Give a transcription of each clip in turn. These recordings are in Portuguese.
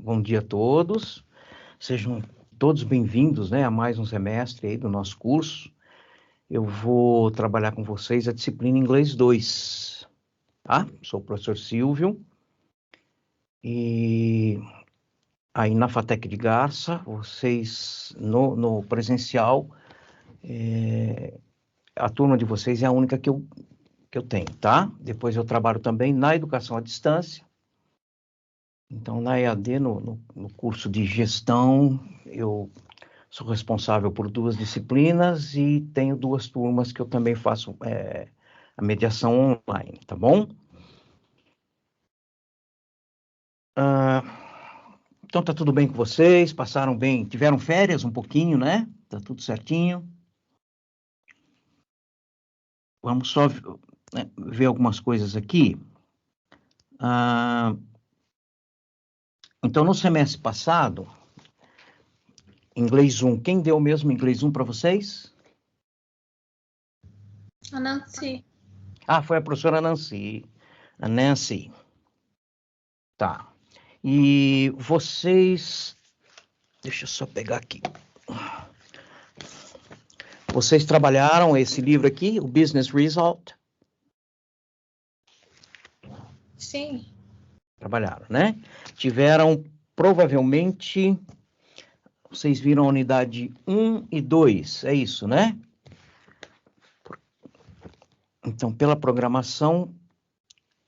Bom dia a todos. Sejam todos bem-vindos, né, a mais um semestre aí do nosso curso. Eu vou trabalhar com vocês a disciplina Inglês 2, tá? Sou o professor Silvio. E aí na FATEC de Garça, vocês no presencial, a turma de vocês é a única que eu tenho, tá? Depois eu trabalho também na educação à distância. Então, na EAD, no curso de gestão, eu sou responsável por 2 disciplinas e tenho 2 turmas que eu também faço a mediação online, tá bom? Então, tá tudo bem com vocês? Passaram bem? Tiveram férias um pouquinho, né? Tá tudo certinho? Vamos só ver algumas coisas aqui. Então, no semestre passado, inglês 1, quem deu mesmo inglês 1 para vocês? A Nancy. Foi a professora Nancy. A Nancy. Tá. E vocês... Deixa eu só pegar aqui. Vocês trabalharam esse livro aqui, o Business Result? Sim. Trabalharam, né? Tiveram, provavelmente, vocês viram a unidade 1 e 2, é isso, né? Então, pela programação,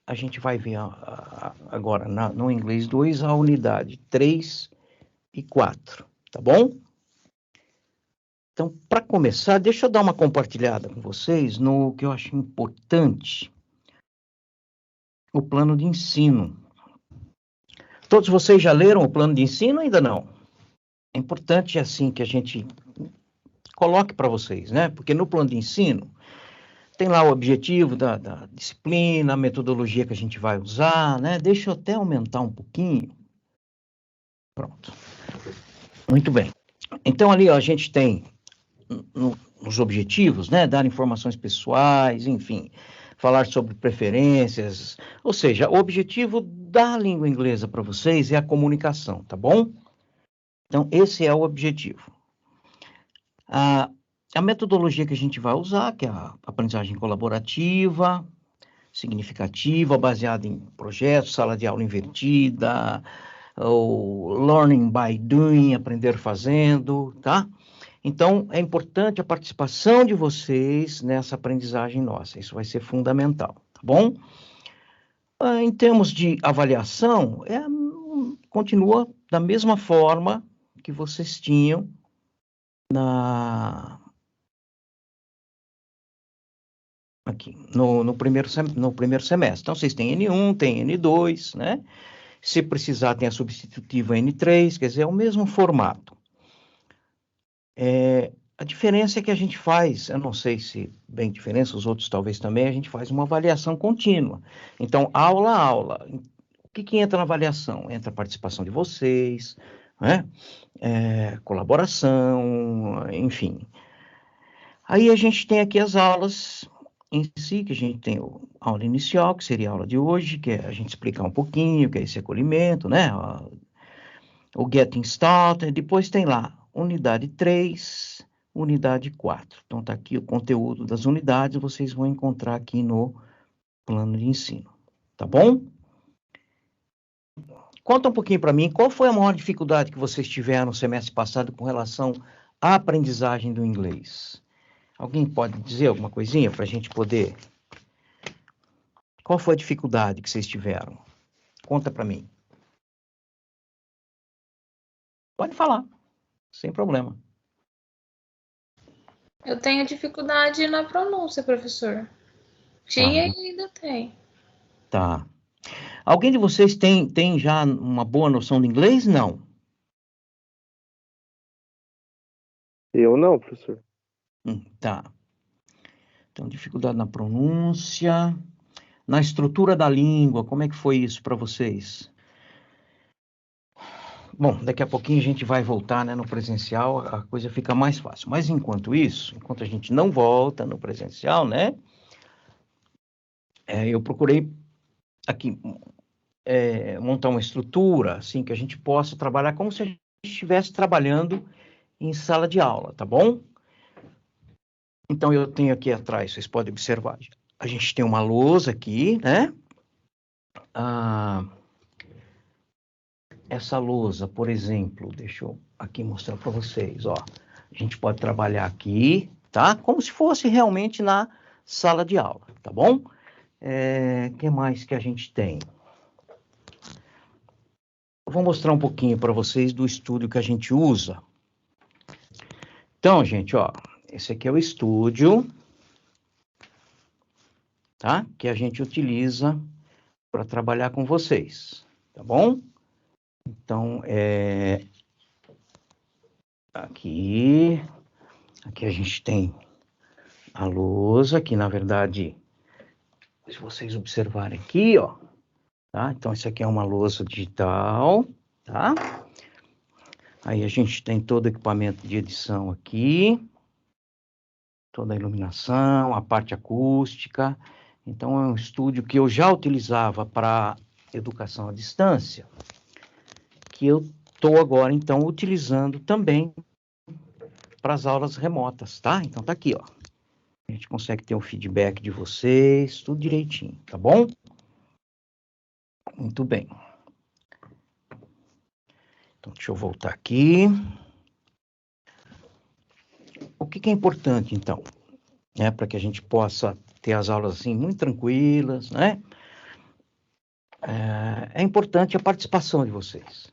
a gente vai ver agora no inglês 2 a unidade 3 e 4, tá bom? Então, para começar, deixa eu dar uma compartilhada com vocês no que eu acho importante, o plano de ensino. Todos vocês já leram o plano de ensino ou ainda não? É importante, assim, que a gente coloque para vocês, né? Porque no plano de ensino, tem lá o objetivo da disciplina, a metodologia que a gente vai usar, né? Deixa eu até aumentar um pouquinho. Pronto. Muito bem. Então, ali, ó, a gente tem nos objetivos, né? Dar informações pessoais, enfim, falar sobre preferências. Ou seja, o objetivo da língua inglesa para vocês é a comunicação, tá bom? Então, esse é o objetivo. A metodologia que a gente vai usar, que é a aprendizagem colaborativa, significativa, baseada em projetos, sala de aula invertida, ou learning by doing, aprender fazendo, tá? Então, é importante a participação de vocês nessa aprendizagem nossa, isso vai ser fundamental, tá bom? Em termos de avaliação, continua da mesma forma que vocês tinham aqui, no primeiro semestre. Então, vocês têm N1, tem N2, né? Se precisar, tem a substitutiva N3, quer dizer, é o mesmo formato. A diferença é que a gente faz, eu não sei se bem diferença, os outros talvez também, a gente faz uma avaliação contínua. Então, aula a aula. O que entra na avaliação? Entra a participação de vocês, né? Colaboração, enfim. Aí a gente tem aqui as aulas em si, que a gente tem a aula inicial, que seria a aula de hoje, que é a gente explicar um pouquinho o que é esse acolhimento, né? O Getting Started, depois tem lá unidade 3, unidade 4. Então tá aqui o conteúdo das unidades, vocês vão encontrar aqui no plano de ensino, tá bom? Conta um pouquinho para mim, qual foi a maior dificuldade que vocês tiveram no semestre passado com relação à aprendizagem do inglês? Alguém pode dizer alguma coisinha para a gente poder... Qual foi a dificuldade que vocês tiveram? Conta para mim. Pode falar, sem problema. Eu tenho dificuldade na pronúncia, professor. Tinha e ainda tem. Tá. Alguém de vocês tem já uma boa noção de inglês? Não. Eu não, professor. Tá. Então, dificuldade na pronúncia. Na estrutura da língua, como é que foi isso para vocês? Bom, daqui a pouquinho a gente vai voltar, né, no presencial, a coisa fica mais fácil. Mas enquanto isso, enquanto a gente não volta no presencial, né, eu procurei aqui montar uma estrutura, assim, que a gente possa trabalhar como se a gente estivesse trabalhando em sala de aula, tá bom? Então, eu tenho aqui atrás, vocês podem observar, a gente tem uma lousa aqui, né? Essa lousa, por exemplo, deixa eu aqui mostrar para vocês, ó. A gente pode trabalhar aqui, tá? Como se fosse realmente na sala de aula, tá bom? Que mais que a gente tem? Eu vou mostrar um pouquinho para vocês do estúdio que a gente usa. Então, gente, ó, esse aqui é o estúdio, tá? Que a gente utiliza para trabalhar com vocês, tá bom? Então, aqui a gente tem a lousa, que na verdade, se vocês observarem aqui, ó, tá? Então, isso aqui é uma lousa digital, tá? Aí a gente tem todo o equipamento de edição aqui, toda a iluminação, a parte acústica. Então, é um estúdio que eu já utilizava para educação à distância, que eu estou agora, então, utilizando também para as aulas remotas, tá? Então, tá aqui, ó. A gente consegue ter um feedback de vocês, tudo direitinho, tá bom? Muito bem. Então, deixa eu voltar aqui. O que é importante, então? Para que a gente possa ter as aulas assim, muito tranquilas, né? É importante a participação de vocês.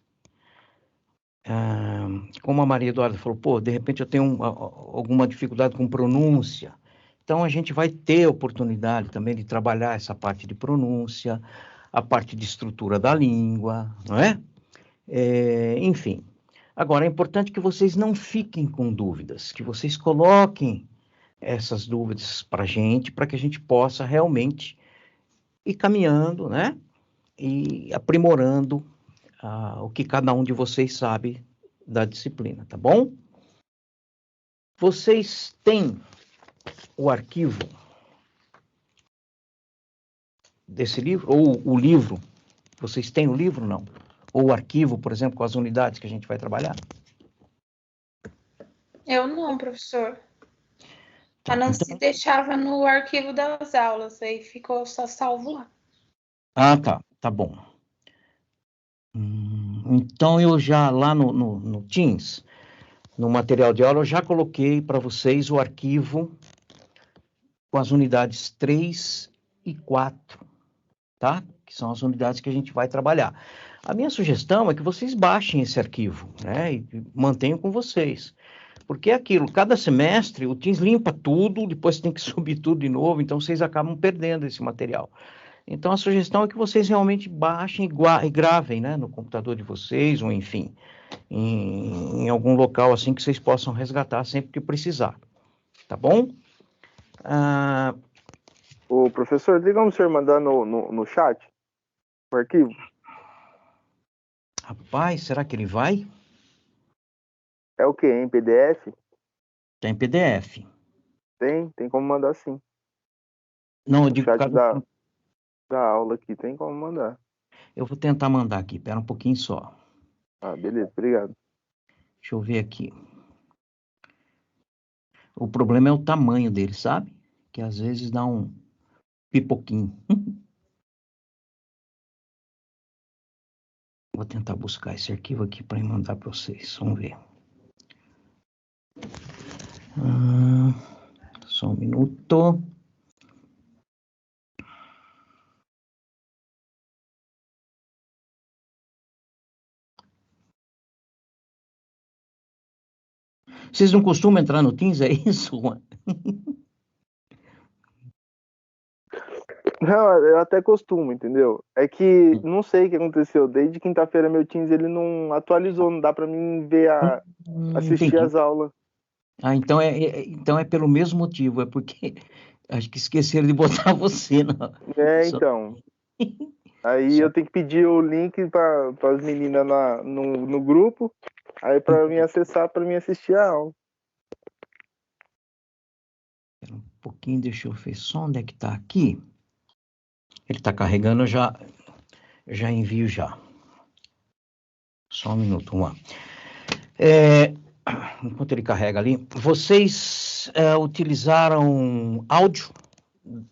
Como a Maria Eduarda falou, pô, de repente eu tenho alguma dificuldade com pronúncia. Então, a gente vai ter oportunidade também de trabalhar essa parte de pronúncia, a parte de estrutura da língua, não é? Enfim. Agora, é importante que vocês não fiquem com dúvidas, que vocês coloquem essas dúvidas para a gente, para que a gente possa realmente ir caminhando, né? E aprimorando o que cada um de vocês sabe da disciplina, tá bom? Vocês têm o arquivo desse livro, ou o livro? Vocês têm o livro, não? Ou o arquivo, por exemplo, com as unidades que a gente vai trabalhar? Eu não, professor. Tá, A Nancy então... deixava no arquivo das aulas, aí ficou só salvo lá. Tá bom. Então, eu já, lá no Teams, no material de aula, eu já coloquei para vocês o arquivo com as unidades 3 e 4, tá? Que são as unidades que a gente vai trabalhar. A minha sugestão é que vocês baixem esse arquivo, né? E mantenham com vocês. Porque é aquilo, cada semestre o Teams limpa tudo, depois tem que subir tudo de novo, então vocês acabam perdendo esse material. Então a sugestão é que vocês realmente baixem e gravem, né? No computador de vocês, ou enfim, em algum local assim que vocês possam resgatar sempre que precisar. Tá bom? Ô, professor, tem como o senhor mandar no chat o arquivo? Rapaz, será que ele vai? É o quê? Em PDF? Tem PDF. Tem como mandar sim. Não, eu O digo... chat da aula aqui tem como mandar. Eu vou tentar mandar aqui, espera um pouquinho só. Ah, beleza, obrigado. Deixa eu ver aqui. O problema é o tamanho dele, sabe? Que às vezes dá um pipoquinho. Vou tentar buscar esse arquivo aqui para mandar para vocês. Vamos ver. Só um minuto. Vocês não costumam entrar no Teams, é isso? Não, eu até costumo, entendeu? É que não sei o que aconteceu. Desde quinta-feira meu Teams ele não atualizou, não dá pra mim ver assistir Entendi. as aulas. Então é pelo mesmo motivo, é porque acho que esqueceram de botar você. Então. Aí eu tenho que pedir o link para as meninas no grupo, aí para mim acessar, para mim assistir a aula. Espera um pouquinho, deixa eu ver só onde é que tá aqui. Ele está carregando, eu já envio já. Só um minuto, vamos lá. Enquanto ele carrega ali, vocês utilizaram áudio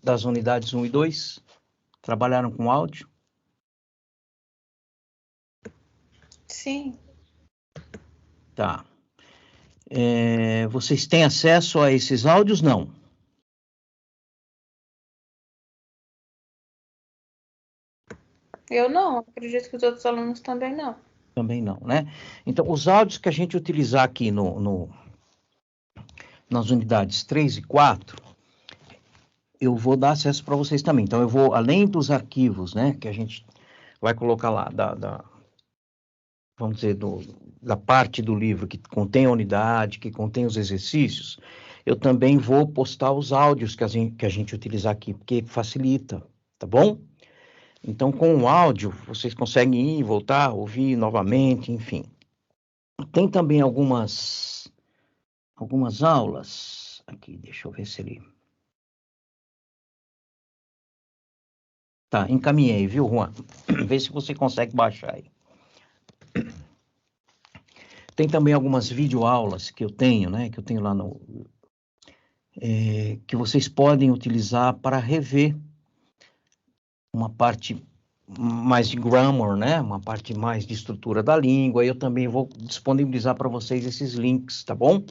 das unidades 1 e 2? Trabalharam com áudio? Sim. Tá. Vocês têm acesso a esses áudios? Não. Eu não, acredito que os outros alunos também não. Também não, né? Então, os áudios que a gente utilizar aqui nas unidades 3 e 4, eu vou dar acesso para vocês também. Então, eu vou, além dos arquivos, né, que a gente vai colocar lá, vamos dizer, da parte do livro que contém a unidade, que contém os exercícios, eu também vou postar os áudios que a gente utilizar aqui, porque facilita, tá bom? Então, com o áudio, vocês conseguem ir, voltar, ouvir novamente, enfim. Tem também algumas aulas. Aqui, deixa eu ver se ele... Tá, encaminhei, viu, Juan? Vê se você consegue baixar aí. Tem também algumas videoaulas que eu tenho, né? Que eu tenho lá que vocês podem utilizar para rever uma parte mais de grammar, né? Uma parte mais de estrutura da língua. Eu também vou disponibilizar para vocês esses links, tá bom?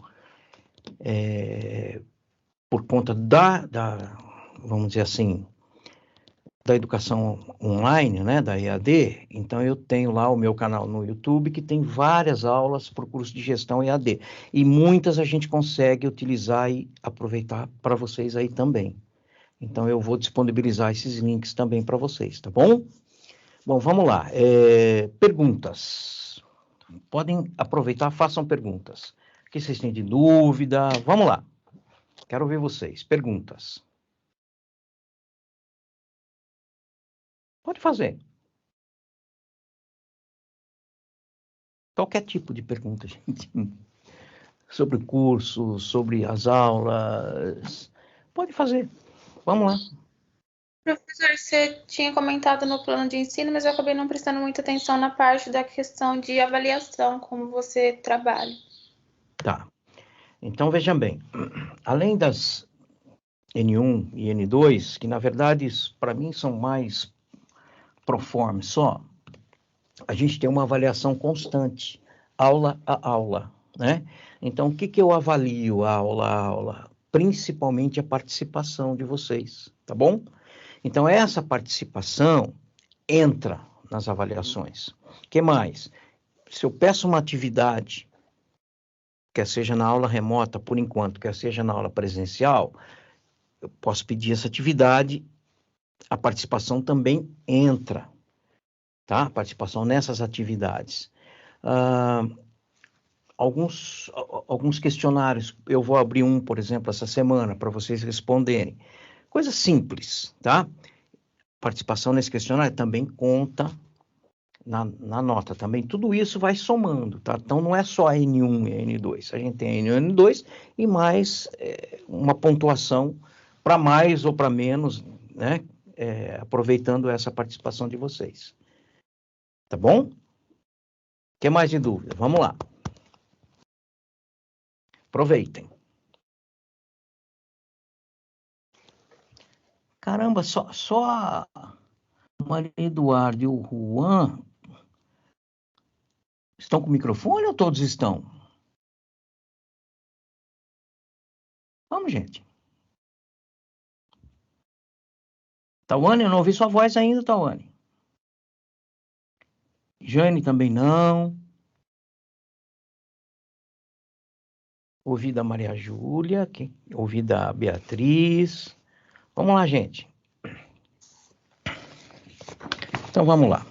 Por conta vamos dizer assim, da educação online, né, da EAD, então eu tenho lá o meu canal no YouTube que tem várias aulas para o curso de gestão EAD, e muitas a gente consegue utilizar e aproveitar para vocês aí também. Então eu vou disponibilizar esses links também para vocês, tá bom? Bom, vamos lá. Perguntas. Podem aproveitar, façam perguntas. O que vocês têm de dúvida? Vamos lá. Quero ver vocês. Perguntas. Pode fazer. Qualquer tipo de pergunta, gente. Sobre o curso, sobre as aulas. Pode fazer. Vamos lá. Professor, você tinha comentado no plano de ensino, mas eu acabei não prestando muita atenção na parte da questão de avaliação, como você trabalha. Tá. Então, vejam bem. Além das N1 e N2, que na verdade, para mim, são mais proforme só, a gente tem uma avaliação constante, aula a aula, né? Então, o que eu avalio aula a aula? Principalmente a participação de vocês, tá bom? Então, essa participação entra nas avaliações. O que mais? Se eu peço uma atividade, quer seja na aula remota, por enquanto, quer seja na aula presencial, eu posso pedir essa atividade, a participação também entra, tá? A participação nessas atividades. Alguns questionários, eu vou abrir um, por exemplo, essa semana, para vocês responderem. Coisa simples, tá? Participação nesse questionário também conta na nota, também. Tudo isso vai somando, tá? Então, não é só a N1 e a N2. A gente tem a N1 e a N2 e mais uma pontuação para mais ou para menos, né? Aproveitando essa participação de vocês. Tá bom? O que mais de dúvida? Vamos lá. Aproveitem. Caramba, só a Maria Eduardo e o Juan estão com o microfone ou todos estão? Vamos, gente. Tawane, eu não ouvi sua voz ainda, Tawane. Jane também não. Ouvi da Maria Júlia, ouvi da Beatriz. Vamos lá, gente. Então, vamos lá.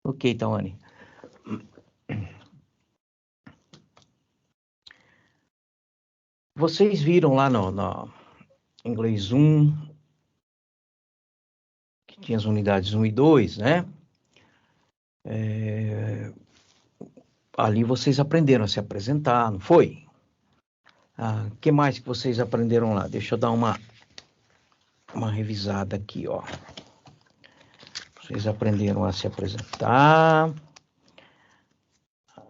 Ok, Tawane. Vocês viram lá no inglês 1, que tinha as unidades 1 e 2, né? Ali vocês aprenderam a se apresentar, não foi? Que mais que vocês aprenderam lá? Deixa eu dar uma revisada aqui, ó. Vocês aprenderam a se apresentar,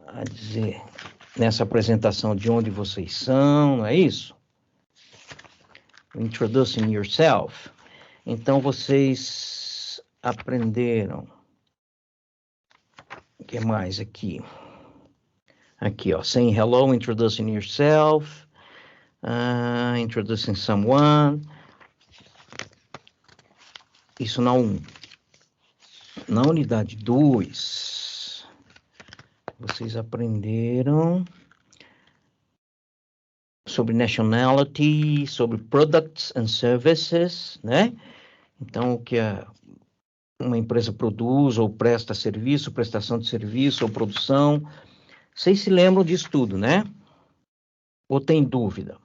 a dizer nessa apresentação de onde vocês são, não é isso? Introducing yourself. Então, vocês aprenderam. O que mais aqui? Aqui, ó. Saying hello, introducing yourself, introducing someone. Isso na 1. Na unidade 2, vocês aprenderam sobre nationality, sobre products and services, né? Então, o que uma empresa produz ou presta serviço, prestação de serviço ou produção. Vocês se lembram disso tudo, né? Ou tem dúvida?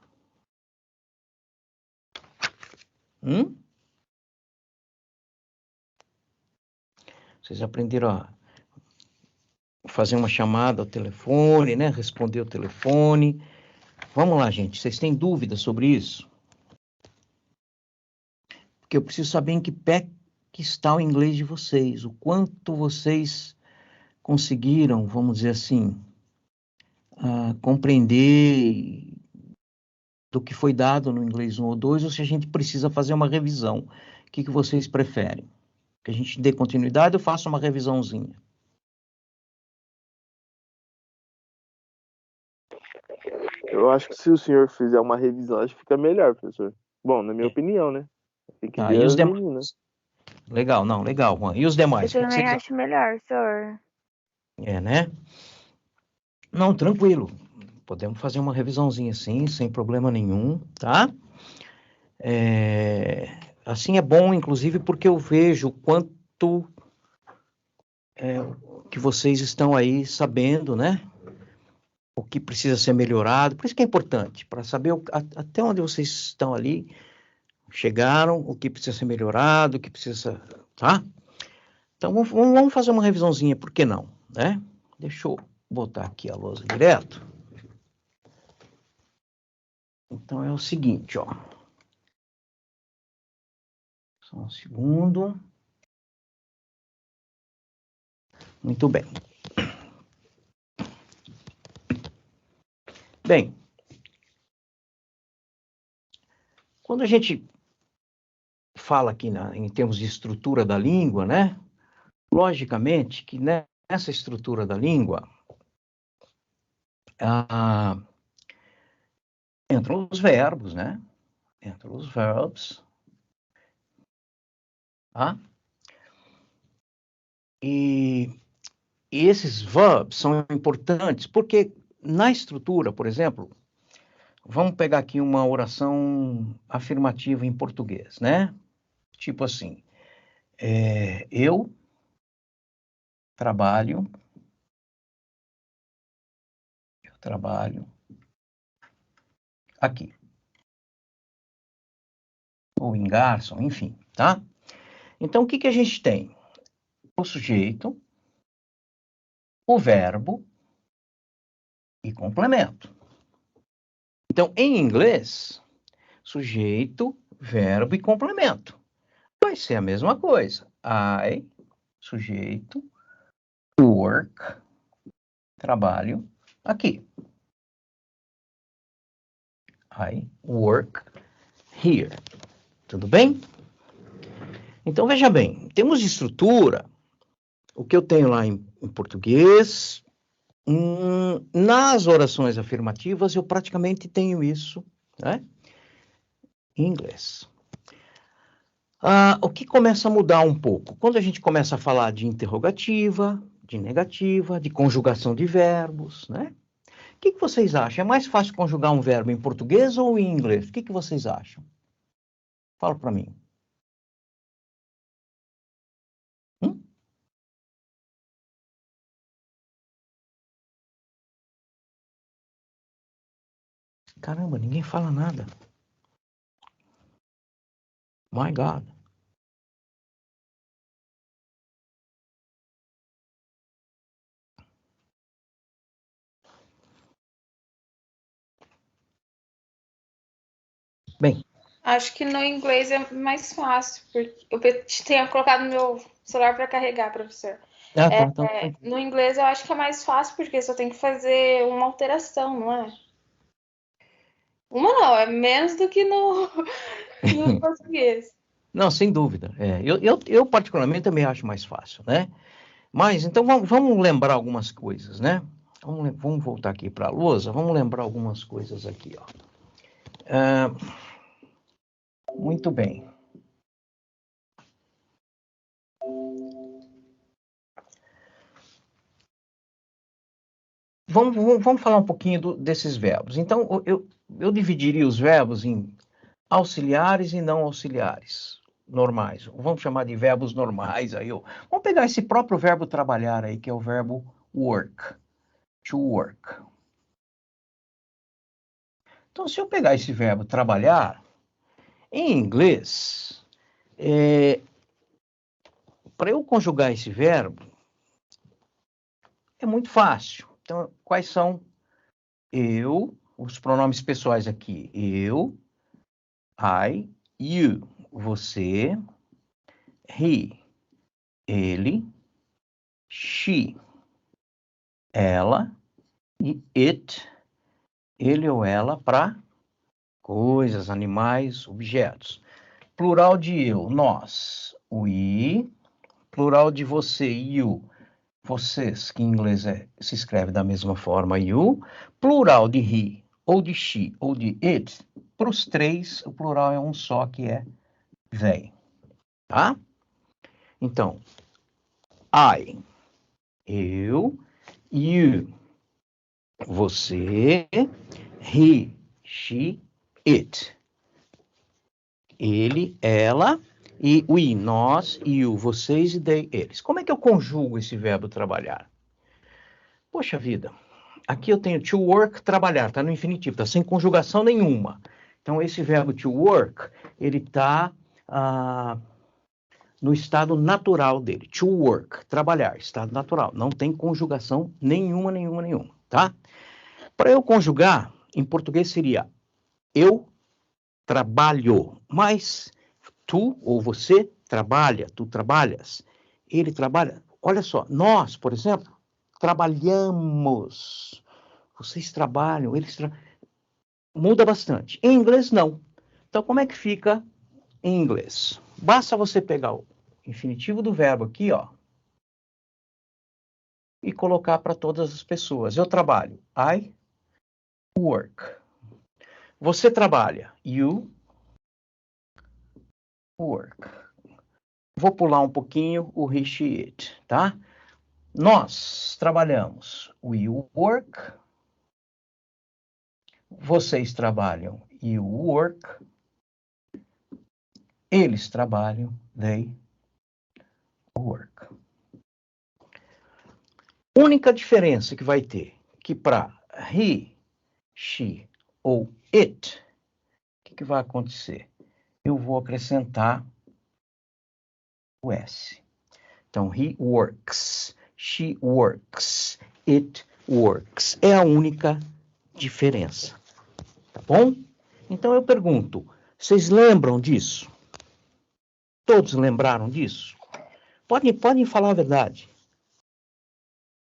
Vocês aprenderam a fazer uma chamada ao telefone, né? Responder o telefone. Vamos lá, gente. Vocês têm dúvidas sobre isso? Porque eu preciso saber em que pé que está o inglês de vocês. O quanto vocês conseguiram, vamos dizer assim, compreender do que foi dado no inglês 1 ou 2, ou se a gente precisa fazer uma revisão. O que vocês preferem? Que a gente dê continuidade ou faça uma revisãozinha? Eu acho que se o senhor fizer uma revisão, acho que fica melhor, professor. Bom, na minha opinião, né? Tem que ver E os as demais? meninas. Legal, não, legal, Juan. E os demais? Eu também acho melhor, senhor. Né? Não, tranquilo. Podemos fazer uma revisãozinha assim, sem problema nenhum, tá? Assim é bom, inclusive, porque eu vejo o quanto que vocês estão aí sabendo, né? O que precisa ser melhorado. Por isso que é importante, para saber até onde vocês estão ali, chegaram, o que precisa ser melhorado, o que precisa... Tá? Então, vamos fazer uma revisãozinha, por que não? Né? Deixa eu botar aqui a lousa direto. Então, é o seguinte, ó. Só um segundo. Muito bem. Bem, quando a gente fala aqui em termos de estrutura da língua, né? Logicamente que nessa estrutura da língua entram os verbos, né? Entram os verbos. Tá? E esses verbos são importantes porque na estrutura, por exemplo, vamos pegar aqui uma oração afirmativa em português, né? Tipo assim, eu trabalho aqui. Ou em garçom, enfim, tá? Então, o que a gente tem? O sujeito, o verbo e complemento. Então, em inglês, sujeito, verbo e complemento. Vai ser a mesma coisa. I, sujeito, work, trabalho aqui. I work here. Tudo bem? Então, veja bem, em termos de estrutura, o que eu tenho lá em português, nas orações afirmativas, eu praticamente tenho isso, né? Em inglês. O que começa a mudar um pouco? Quando a gente começa a falar de interrogativa, de negativa, de conjugação de verbos, né? O que vocês acham? É mais fácil conjugar um verbo em português ou em inglês? O que vocês acham? Fala para mim. Caramba, ninguém fala nada. My God. Bem, Acho que no inglês é mais fácil, porque eu tenho colocado meu celular para carregar, professor. tá, então, No inglês eu acho que é mais fácil, porque só tem que fazer uma alteração, não é? Uma não, é menos do que no português. não, sem dúvida. Eu particularmente também acho mais fácil, né? Mas então vamos lembrar algumas coisas, né? Vamos voltar aqui para a lousa, vamos lembrar algumas coisas aqui, ó. Muito bem. Vamos falar um pouquinho desses verbos. Então, eu dividiria os verbos em auxiliares e não auxiliares, normais. Vamos chamar de verbos normais. Vamos pegar esse próprio verbo trabalhar aí, que é o verbo work, to work. Então, se eu pegar esse verbo trabalhar, em inglês, para eu conjugar esse verbo, é muito fácil. Então, quais são os pronomes pessoais aqui? Eu, I, you, você, he, ele, she, ela e it, ele ou ela, para coisas, animais, objetos. Plural de eu, nós, we. Plural de você, you, vocês, que em inglês se escreve da mesma forma, you. Plural de he, ou de she, ou de it, para os três, o plural é um só, que é they. Tá? Então, I, eu, you, você, he, she, it. Ele, ela, e we, nós, you, vocês e they, eles. Como é que eu conjugo esse verbo trabalhar? Poxa vida, aqui eu tenho to work, trabalhar, tá no infinitivo, tá sem conjugação nenhuma. Então, esse verbo to work, ele tá no estado natural dele. To work, trabalhar, estado natural. Não tem conjugação nenhuma, tá? Para eu conjugar, em português seria eu trabalho, mas tu ou você trabalha, tu trabalhas, ele trabalha. Olha só, nós, por exemplo, trabalhamos. Vocês trabalham, muda bastante. Em inglês, não. Então, como é que fica em inglês? Basta você pegar o infinitivo do verbo aqui, ó, e colocar para todas as pessoas. Eu trabalho. I work. Você trabalha. You work. Vou pular um pouquinho o he, she, it, tá? Nós trabalhamos. We work. Vocês trabalham. You work. Eles trabalham. They work. Única diferença que vai ter, que para he, she ou it, o que vai acontecer? Eu vou acrescentar o S. Então, he works, she works, it works. É a única diferença. Tá bom? Então, eu pergunto, vocês lembram disso? Todos lembraram disso? Podem falar a verdade.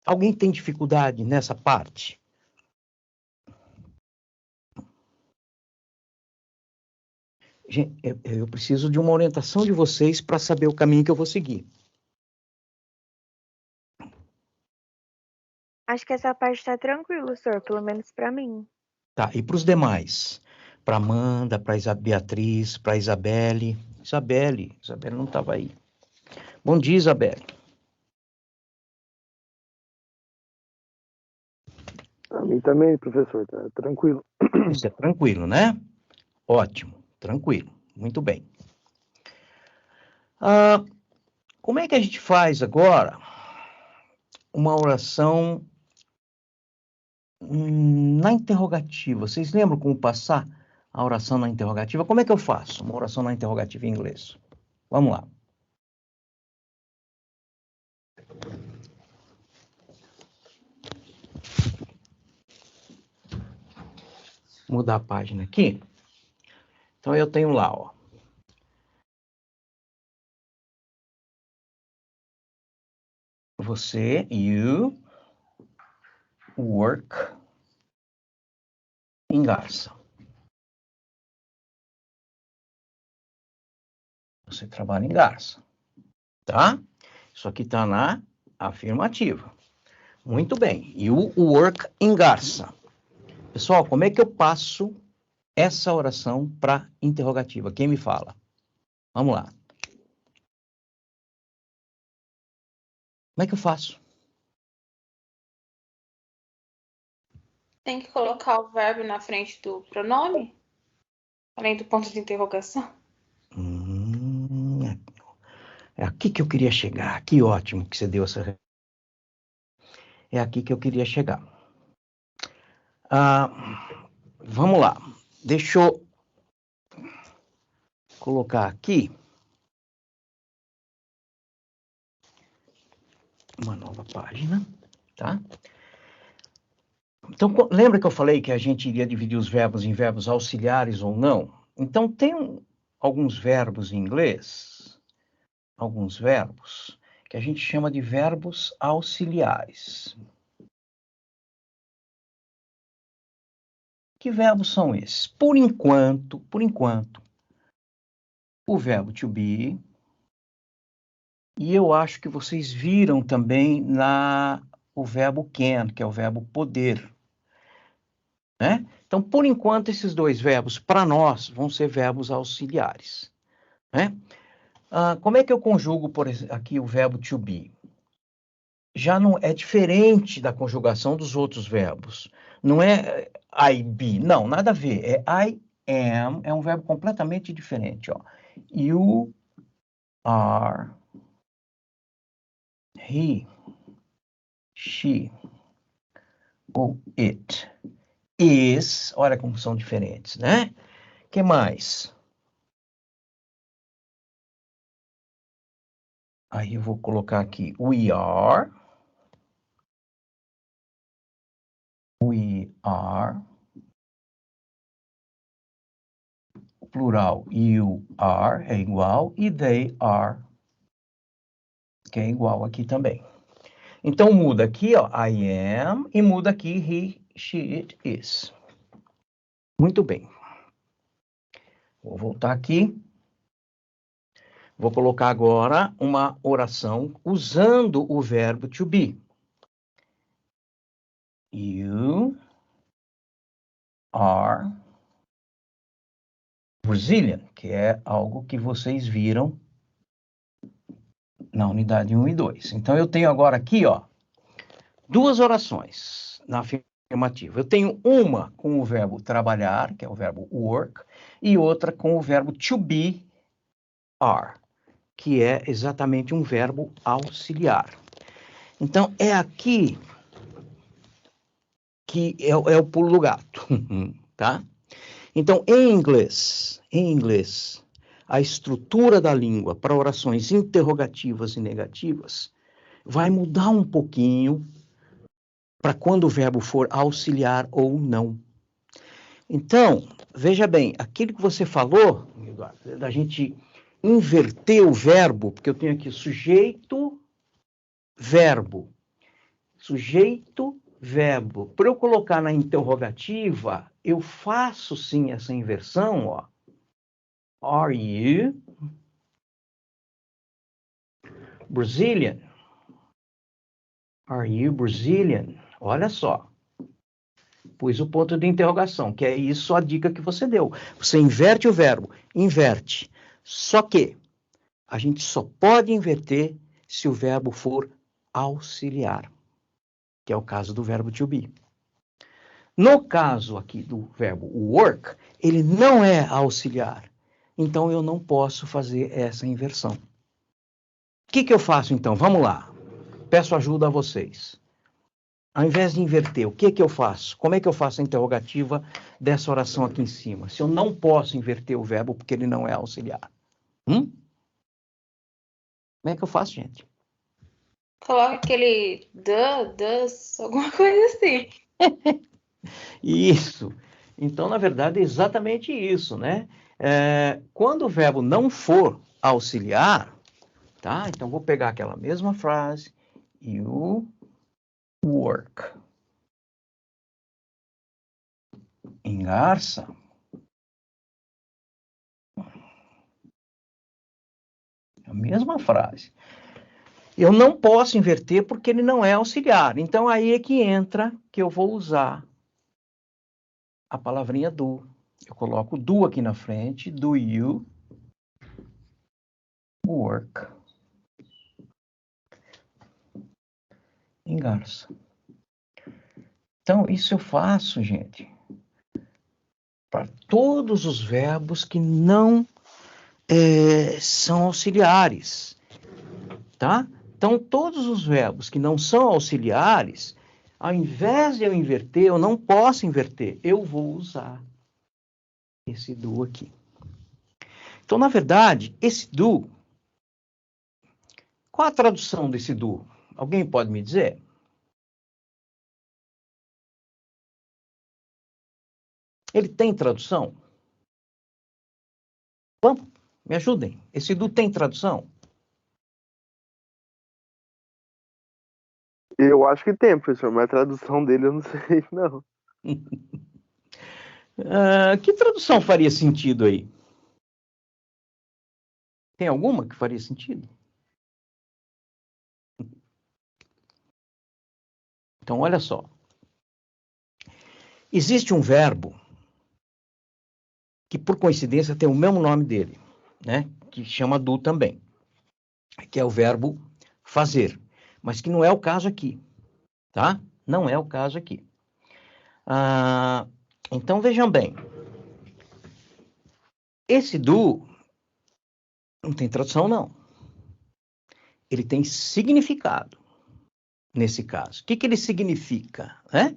Alguém tem dificuldade nessa parte? Gente, eu preciso de uma orientação de vocês para saber o caminho que eu vou seguir. Acho que essa parte tá tranquilo, senhor, pelo menos para mim. Tá, e para os demais? Para Amanda, para Beatriz, para Isabelle. Isabelle não estava aí. Bom dia, Isabelle. Para mim também, professor, tá tranquilo. Isso é tranquilo, né? Ótimo, tranquilo, muito bem. Como é que a gente faz agora uma oração na interrogativa? Vocês lembram como passar a oração na interrogativa? Como é que eu faço uma oração na interrogativa em inglês? Vamos lá. Mudar a página aqui. Então, eu tenho lá, ó. Você, you, work em garça. Você trabalha em garça, tá? Isso aqui está na afirmativa. Muito bem. You work em garça. Pessoal, como é que eu passo essa oração para interrogativa? Quem me fala? Vamos lá. Como é que eu faço? Tem que colocar o verbo na frente do pronome? Além do ponto de interrogação? É aqui que eu queria chegar. Que ótimo que você deu essa. É aqui que eu queria chegar. Vamos lá. Deixa eu colocar aqui uma nova página, tá? Então, lembra que eu falei que a gente iria dividir os verbos em verbos auxiliares ou não? Então, tem alguns verbos em inglês, alguns verbos, que a gente chama de verbos auxiliares. Que verbos são esses? Por enquanto, o verbo to be, e eu acho que vocês viram também o verbo can, que é o verbo poder. Né? Então, por enquanto, esses dois verbos, para nós, vão ser verbos auxiliares. Né? Como é que eu conjugo, por exemplo, aqui o verbo to be? Já não é diferente da conjugação dos outros verbos. Não é I be, não, nada a ver. É I am, é um verbo completamente diferente. Ó. You are, he, she, ou it. Is, olha como são diferentes, né? O que mais? Aí eu vou colocar aqui, we are, plural, you are, é igual, e they are, que é igual aqui também. Então, muda aqui, ó, I am, e muda aqui, he, she, it, is. Muito bem. Vou voltar aqui. Vou colocar agora uma oração usando o verbo to be. You are Brazilian, que é algo que vocês viram na unidade 1 e 2. Então, eu tenho agora aqui, ó, duas orações na afirmativa. Eu tenho uma com o verbo trabalhar, que é o verbo work, e outra com o verbo to be, are, que é exatamente um verbo auxiliar. Então, é aqui que é o pulo do gato, tá? Então, em inglês, a estrutura da língua para orações interrogativas e negativas vai mudar um pouquinho para quando o verbo for auxiliar ou não. Então, veja bem, aquilo que você falou, Eduardo, da gente inverter o verbo, porque eu tenho aqui sujeito, verbo. Sujeito, verbo. Para eu colocar na interrogativa, eu faço sim essa inversão, ó. Are you Brazilian? Are you Brazilian? Olha só. Pus o ponto de interrogação, que é isso a dica que você deu. Você inverte o verbo, inverte. Só que a gente só pode inverter se o verbo for auxiliar, que é o caso do verbo to be. No caso aqui do verbo work, ele não é auxiliar. Então, eu não posso fazer essa inversão. O que eu faço, então? Vamos lá. Peço ajuda a vocês. Ao invés de inverter, o que eu faço? Como é que eu faço a interrogativa dessa oração aqui em cima? Se eu não posso inverter o verbo porque ele não é auxiliar. Como é que eu faço, gente? Coloca aquele does, alguma coisa assim. Isso. Então, na verdade, é exatamente isso, né? Quando o verbo não for auxiliar, tá? Então, vou pegar aquela mesma frase. You work. Engarça. A mesma frase. Eu não posso inverter porque ele não é auxiliar. Então, aí é que entra que eu vou usar a palavrinha do. Eu coloco do aqui na frente. Do you work. Engarça. Então, isso eu faço, gente, para todos os verbos que não são auxiliares, tá? Então, todos os verbos que não são auxiliares, ao invés de eu inverter, eu não posso inverter, eu vou usar esse do aqui. Então, na verdade, esse do, qual a tradução desse do? Alguém pode me dizer? Ele tem tradução? Vamos, me ajudem. Esse do tem tradução? Eu acho que tem, professor, mas a tradução dele eu não sei, não. Que tradução faria sentido aí? Tem alguma que faria sentido? Então, olha só. Existe um verbo que, por coincidência, tem o mesmo nome dele, né? Que chama do também, que é o verbo fazer, mas que não é o caso aqui, tá? Não é o caso aqui. Então, vejam bem. Esse do não tem tradução, não. Ele tem significado, nesse caso. O que ele significa, né?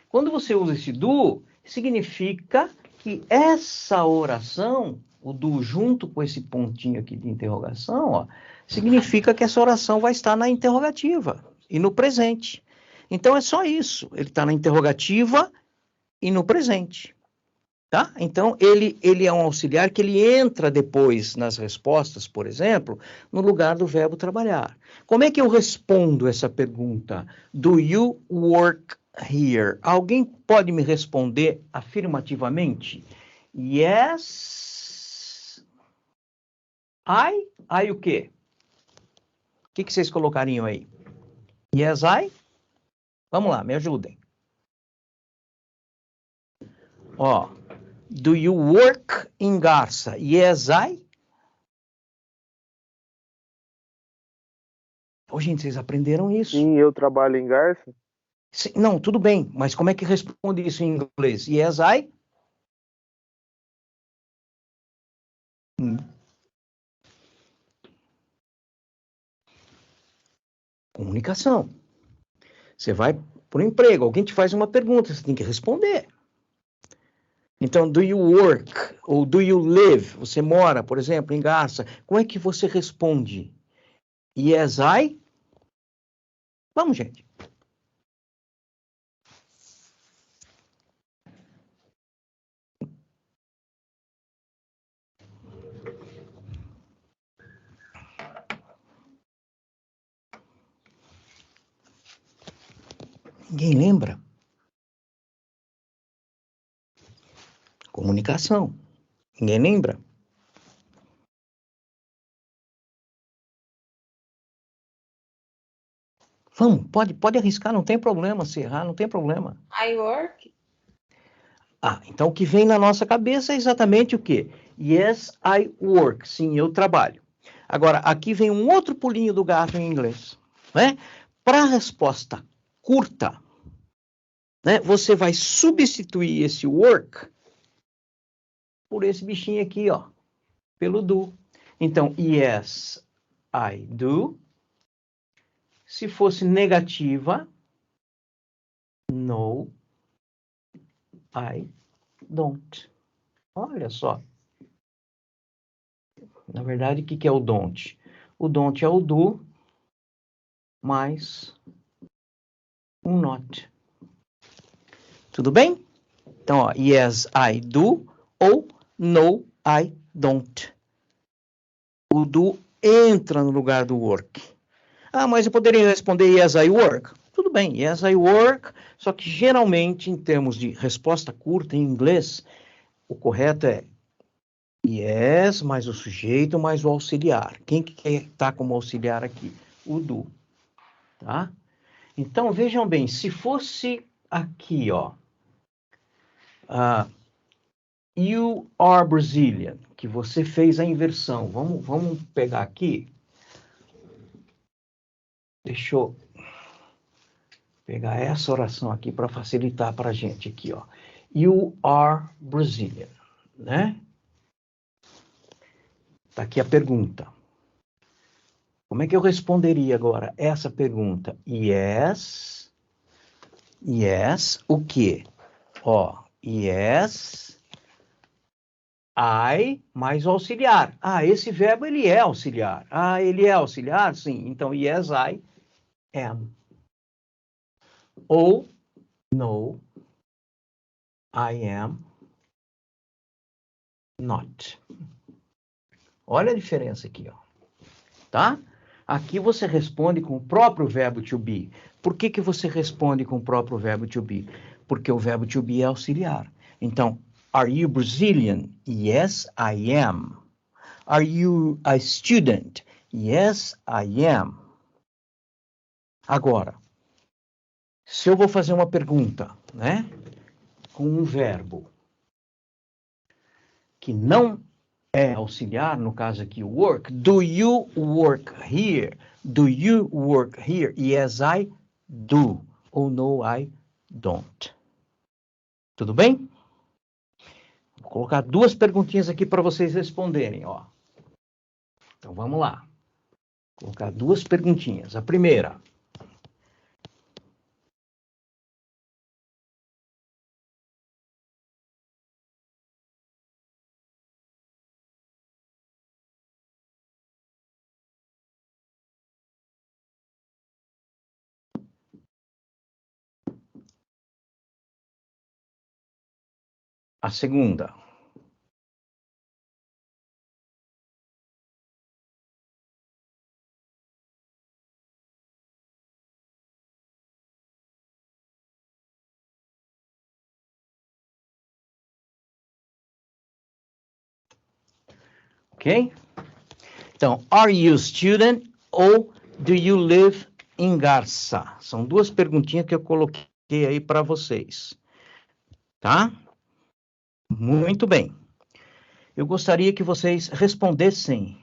Quando você usa esse do, significa que essa oração, o do junto com esse pontinho aqui de interrogação, ó, significa que essa oração vai estar na interrogativa e no presente. Então, é só isso. Ele está na interrogativa e no presente. Tá? Então, ele é um auxiliar que ele entra depois nas respostas, por exemplo, no lugar do verbo trabalhar. Como é que eu respondo essa pergunta? Do you work here? Alguém pode me responder afirmativamente? Yes. I o quê? O que vocês colocariam aí? Yes, I? Vamos lá, me ajudem. Ó, do you work in Garça? Yes, I? Ô, gente, vocês aprenderam isso? Sim, eu trabalho em Garça. Sim, não, tudo bem, mas como é que responde isso em inglês? Yes, I? Comunicação. Você vai por um emprego, alguém te faz uma pergunta, você tem que responder. Então, do you work ou do you live? Você mora, por exemplo, em Garça. Como é que você responde? Yes, I? Vamos, gente. Ninguém lembra? Comunicação. Ninguém lembra? Vamos, pode arriscar, não tem problema. Se errar, não tem problema. I work. Então o que vem na nossa cabeça é exatamente o quê? Yes, I work. Sim, eu trabalho. Agora, aqui vem um outro pulinho do gato em inglês, né? Para a resposta curta, né, você vai substituir esse work por esse bichinho aqui, ó, pelo do. Então, yes, I do. Se fosse negativa, no, I don't. Olha só. Na verdade, o que é o don't? O don't é o do mais um not. Tudo bem? Então, ó, yes, I do ou no, I don't. O do entra no lugar do work. Ah, mas eu poderia responder yes, I work. Tudo bem, yes, I work. Só que geralmente, em termos de resposta curta em inglês, o correto é yes, mais o sujeito, mais o auxiliar. Quem que está como auxiliar aqui? O do. Tá? Então, vejam bem, se fosse aqui, ó, you are Brazilian, que você fez a inversão. Vamos pegar aqui. Deixa eu pegar essa oração aqui para facilitar para a gente aqui, ó. You are Brazilian, né? Tá aqui a pergunta. Como é que eu responderia agora essa pergunta? Yes. Yes. O quê? Ó, yes. I mais o auxiliar. Ah, esse verbo ele é auxiliar. Ah, ele é auxiliar? Sim. Então, yes, I am. Ou, no, I am not. Olha a diferença aqui, ó. Tá? Aqui você responde com o próprio verbo to be. Por que você responde com o próprio verbo to be? Porque o verbo to be é auxiliar. Então, are you Brazilian? Yes, I am. Are you a student? Yes, I am. Agora, se eu vou fazer uma pergunta, né, com um verbo que não é auxiliar, no caso aqui, work. Do you work here? Do you work here? Yes, I do. Ou no, I don't. Tudo bem? Vou colocar duas perguntinhas aqui para vocês responderem, ó. Então, vamos lá. Vou colocar duas perguntinhas. A primeira. A segunda. Ok? Então, are you a student ou do you live in Garça? São duas perguntinhas que eu coloquei aí para vocês. Tá? Muito bem. Eu gostaria que vocês respondessem.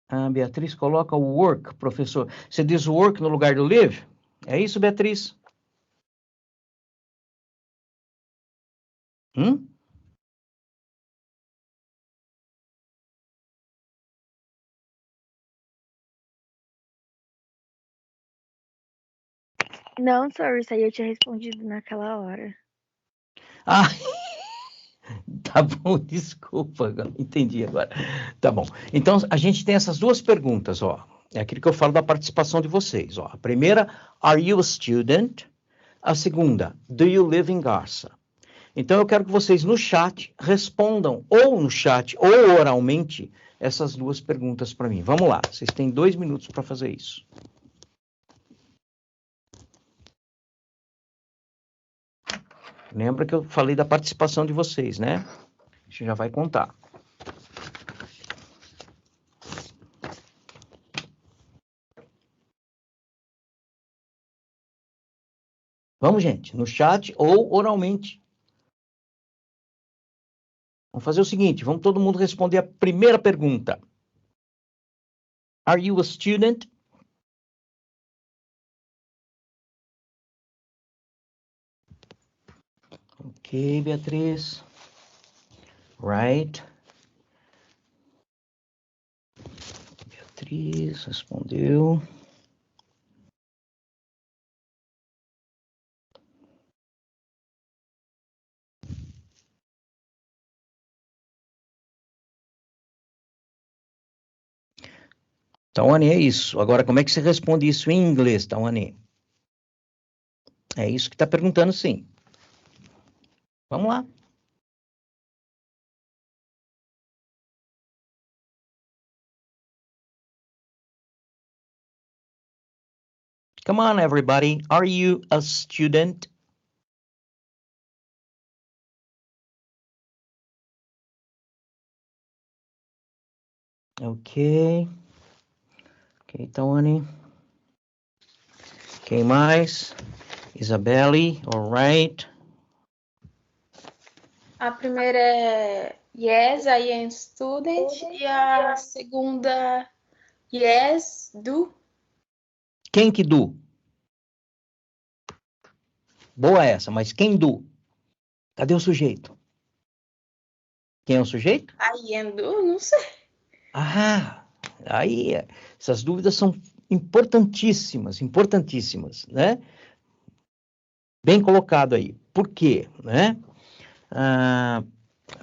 A Beatriz coloca o work, professor. Você diz work no lugar do live? É isso, Beatriz? Não, sir, isso aí eu tinha respondido naquela hora. Ah, tá bom, desculpa, entendi agora. Tá bom. Então, a gente tem essas duas perguntas, ó. É aquilo que eu falo da participação de vocês, ó. A primeira, are you a student? A segunda, do you live in Garça? Então, eu quero que vocês no chat respondam, ou no chat, ou oralmente, essas duas perguntas para mim. Vamos lá, vocês têm 2 minutos para fazer isso. Lembra que eu falei da participação de vocês, né? A gente já vai contar. Vamos, gente, no chat ou oralmente. Vamos fazer o seguinte, vamos todo mundo responder a primeira pergunta. Are you a student? Ok, Beatriz. Right. Beatriz respondeu. Tawane, é isso. Agora, como é que você responde isso em inglês, Tawane? É isso que está perguntando, sim. Vamos lá. Come on, everybody. Are you a student? Ok. Ok, Tony. Quem mais? Isabelle, all right. A primeira é yes, I am student. E a segunda, yes, do. Quem que do? Boa essa, mas quem do? Cadê o sujeito? Quem é o sujeito? I am do? Não sei. Ah, aí essas dúvidas são importantíssimas, né? Bem colocado aí. Por quê, né?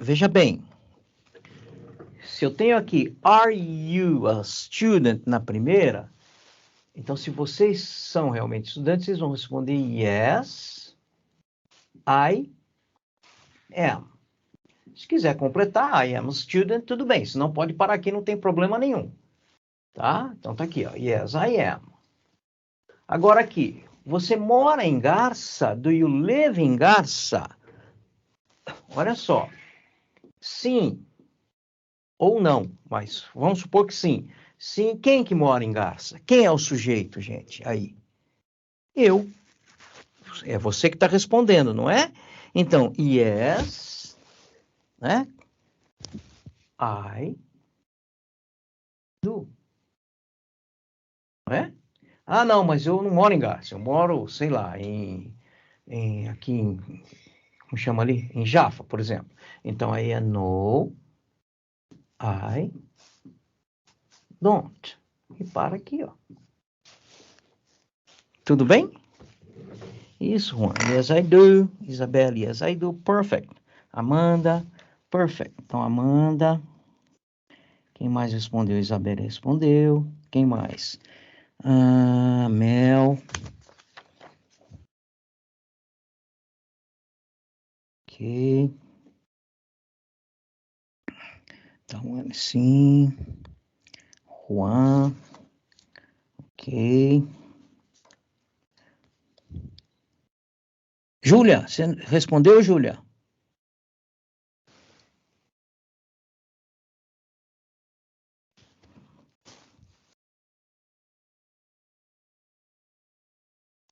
Veja bem, se eu tenho aqui, are you a student na primeira, então se vocês são realmente estudantes, vocês vão responder yes, I am. Se quiser completar, I am a student, tudo bem. Se não, pode parar aqui, não tem problema nenhum. Tá? Então tá aqui, ó. Yes, I am. Agora aqui, você mora em Garça? Do you live in Garça? Olha só. Sim ou não, mas vamos supor que sim. Sim, quem que mora em Garça? Quem é o sujeito, gente? Aí. Eu. É você que está respondendo, não é? Então, yes, né? I do. Não é? Ah, não, mas eu não moro em Garça. Eu moro, sei lá, aqui em, como chama ali? Em Jaffa, por exemplo. Então, aí é no, I don't. E para aqui, ó. Tudo bem? Isso, Juan. Yes, I do. Isabelle, yes, I do. Perfect. Amanda, perfect. Então, Amanda. Quem mais respondeu? Isabelle respondeu. Quem mais? Mel. Ok. Então, sim. Juan. Ok. Júlia, você respondeu, Júlia?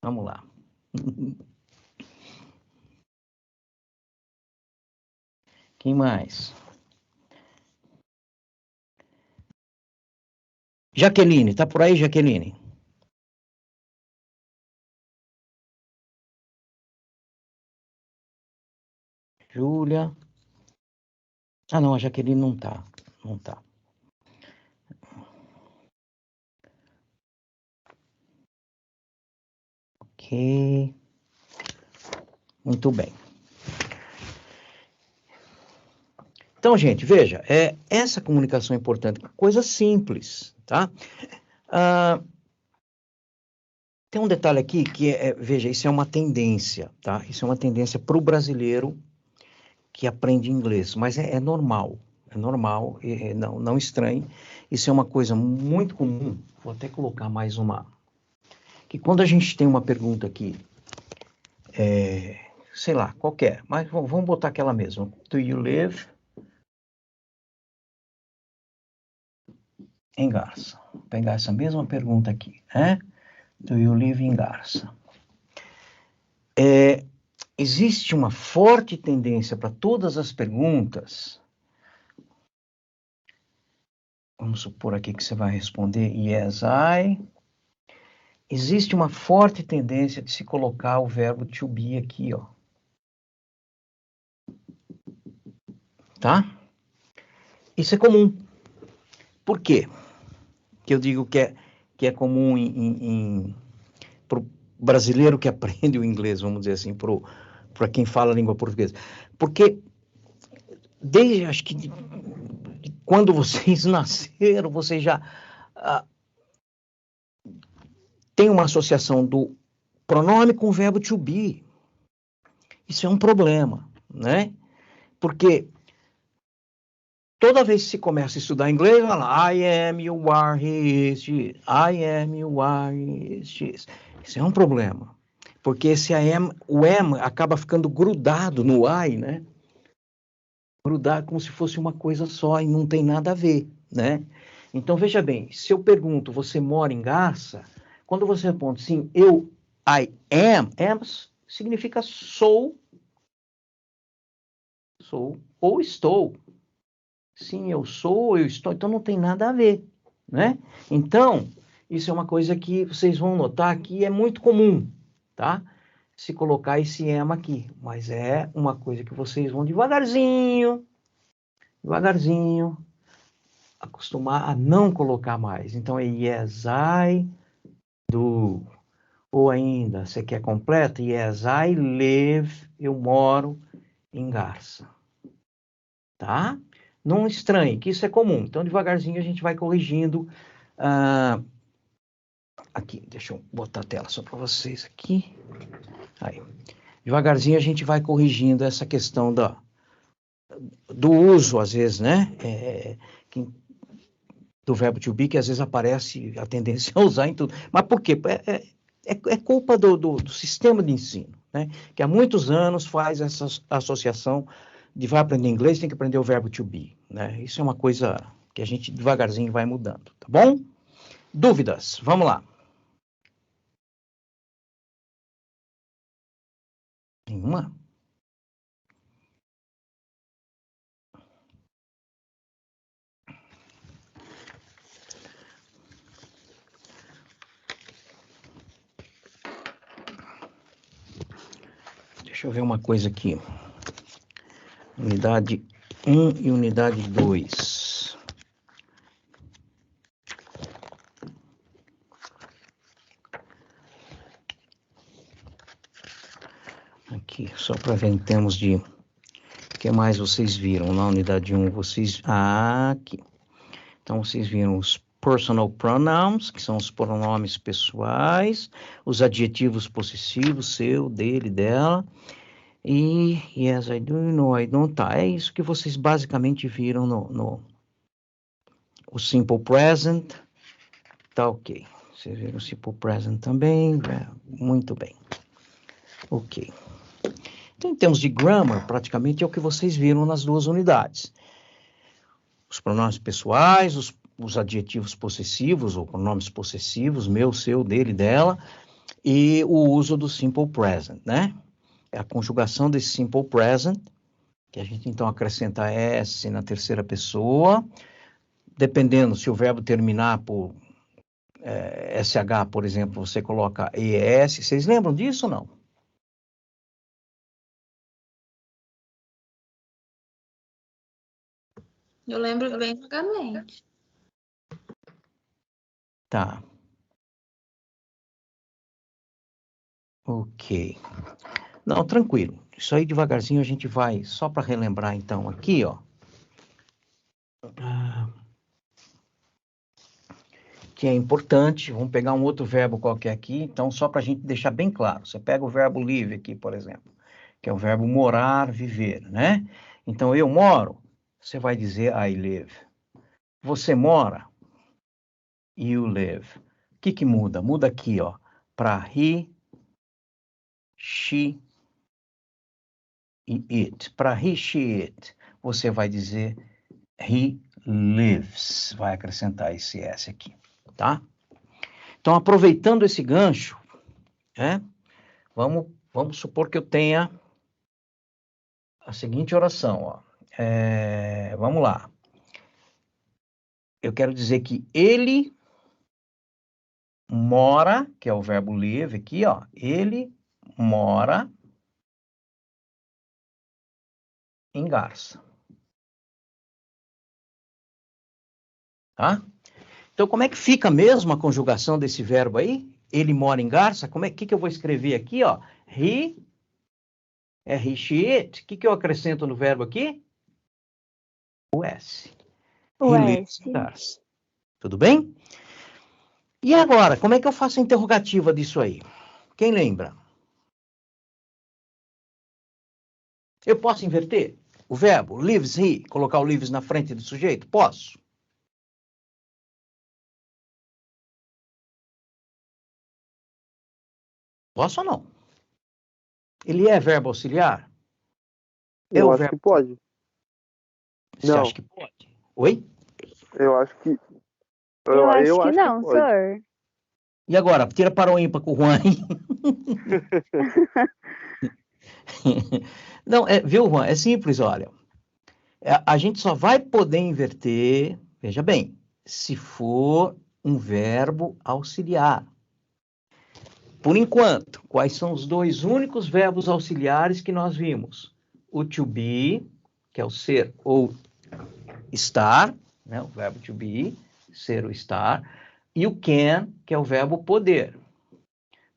Vamos lá. Quem mais? Jaqueline, tá por aí, Jaqueline? Júlia. Ah, não, a Jaqueline não tá. Não tá. Ok. Muito bem. Então, gente, veja, essa comunicação é importante, coisa simples, tá? Tem um detalhe aqui que veja, isso é uma tendência, tá? Isso é uma tendência para o brasileiro que aprende inglês, mas é normal, não estranhe. Isso é uma coisa muito comum. Vou até colocar mais uma. Que quando a gente tem uma pergunta aqui, sei lá, qualquer, mas vamos botar aquela mesma. Do you live em Garça? Vou pegar essa mesma pergunta aqui, né? Do you live in Garça? Existe uma forte tendência para todas as perguntas. Vamos supor aqui que você vai responder yes, I. Existe uma forte tendência de se colocar o verbo to be aqui, ó. Tá? Isso é comum. Por quê? Que eu digo que é comum para o brasileiro que aprende o inglês, vamos dizer assim, para quem fala a língua portuguesa. Porque desde, acho que quando vocês nasceram, vocês já tem uma associação do pronome com o verbo to be. Isso é um problema, né? Porque toda vez que se começa a estudar inglês, fala I am, you are, he is, she is. I am, you are, he is, she is. Isso é um problema. Porque o am acaba ficando grudado no I, né? Grudado como se fosse uma coisa só e não tem nada a ver, né? Então, veja bem, se eu pergunto, você mora em Garça? Quando você responde sim, I am, significa sou, ou estou. Sim, eu sou, ou eu estou, então não tem nada a ver, né? Então, isso é uma coisa que vocês vão notar que é muito comum, tá? Se colocar esse am aqui, mas é uma coisa que vocês vão devagarzinho, acostumar a não colocar mais. Então, é yes, I do. Ou ainda, você quer completa? Yes, I live, eu moro em Garça. Tá? Não estranhe, que isso é comum. Então, devagarzinho, a gente vai corrigindo. Aqui, deixa eu botar a tela só para vocês aqui. Aí. Devagarzinho, a gente vai corrigindo essa questão do uso, às vezes, né? Do verbo to be, que às vezes aparece a tendência a usar em tudo. Mas por quê? É culpa do sistema de ensino, né? Que há muitos anos faz essa associação de vai aprender inglês, tem que aprender o verbo to be, né? Isso é uma coisa que a gente devagarzinho vai mudando, tá bom? Dúvidas? Vamos lá. Nenhuma? Deixa eu ver uma coisa aqui. Unidade 1 e unidade 2. Aqui, só para ver em termos de... O que mais vocês viram? Na unidade 1, vocês... aqui. Então, vocês viram os personal pronouns, que são os pronomes pessoais, os adjetivos possessivos, seu, dele, dela... E yes, I do, no, I don't, tá. É isso que vocês basicamente viram o simple present, tá ok. Vocês viram o simple present também, muito bem. Ok. Então, em termos de grammar, praticamente é o que vocês viram nas duas unidades. Os pronomes pessoais, os adjetivos possessivos, ou pronomes possessivos, meu, seu, dele, dela, e o uso do simple present, né? É a conjugação desse simple present, que a gente então acrescenta S na terceira pessoa, dependendo se o verbo terminar por SH, por exemplo, você coloca ES. Vocês lembram disso ou não? Eu lembro bem vagamente. Tá. Ok. Não, tranquilo. Isso aí devagarzinho a gente vai, só para relembrar então aqui, ó. Que é importante, vamos pegar um outro verbo qualquer aqui, então só para a gente deixar bem claro. Você pega o verbo live aqui, por exemplo, que é o verbo morar, viver, né? Então, eu moro, você vai dizer I live. Você mora, you live. O que muda? Muda aqui, ó, para he, she e it. Para he, she, it, você vai dizer he lives. Vai acrescentar esse S aqui, tá? Então, aproveitando esse gancho, vamos supor que eu tenha a seguinte oração, ó. Vamos lá. Eu quero dizer que ele mora, que é o verbo live aqui, ó. Ele mora em Garça. Tá? Então, como é que fica mesmo a conjugação desse verbo aí? Ele mora em Garça. Como é que eu vou escrever aqui, ó? He, he, she, it. O que eu acrescento no verbo aqui? O S. O He lives S. in Garça. Tudo bem? E agora, como é que eu faço a interrogativa disso aí? Quem lembra? Eu posso inverter o verbo lives he, colocar o lives na frente do sujeito? Posso. Posso ou não? Ele é verbo auxiliar? Eu acho que pode. Você Não. acha que pode? Oi? Eu acho que... Eu acho que acho não, pode. senhor. E agora? Tira para o ímpar com o Juan. Não, viu, Juan? É simples, olha. A gente só vai poder inverter, veja bem, se for um verbo auxiliar. Por enquanto, quais são os dois únicos verbos auxiliares que nós vimos? O to be, que é o ser ou estar, né? O verbo to be, ser ou estar, e o can, que é o verbo poder.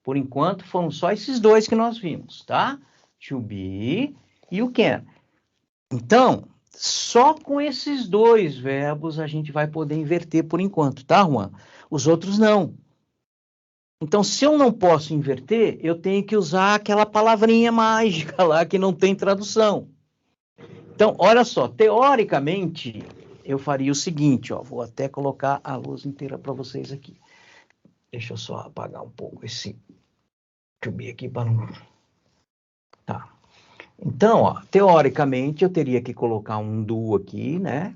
Por enquanto, foram só esses dois que nós vimos, tá? To be e o can. Então, só com esses dois verbos a gente vai poder inverter por enquanto, tá, Juan? Os outros não. Então, se eu não posso inverter, eu tenho que usar aquela palavrinha mágica lá que não tem tradução. Então, olha só, teoricamente, eu faria o seguinte, ó, vou até colocar a luz inteira para vocês aqui. Deixa eu só apagar um pouco esse to be aqui para não... Tá. Então, ó, teoricamente, eu teria que colocar um do aqui, né?